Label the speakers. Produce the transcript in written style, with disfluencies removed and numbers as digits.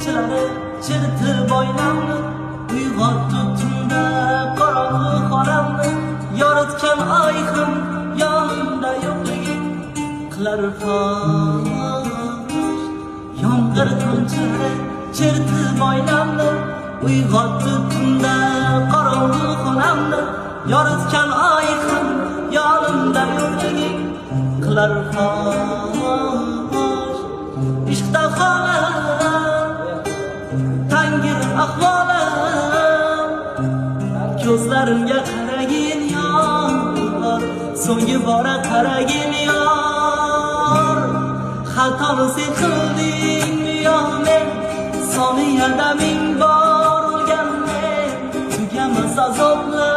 Speaker 1: tomchilari chertib oynamni, uyg'otdi tunda qorong'u xonamni. Yoritgan oy ham yonimda yo'qliging qilar fosh. Yomg'ir tomchilari chertib oynamni, uyg'otdi tunda qorong'u xonamni. Yoritgan oy ham yonimda yo'qliging qilar fosh. Ishqda xolam, tangir ahvolim, ko'zlarimga qaragin yor, so'nggi bora qaragin yor. Xatoni sen qildingmi yo men, soniyada ming bor urganmen, tugamas azoblar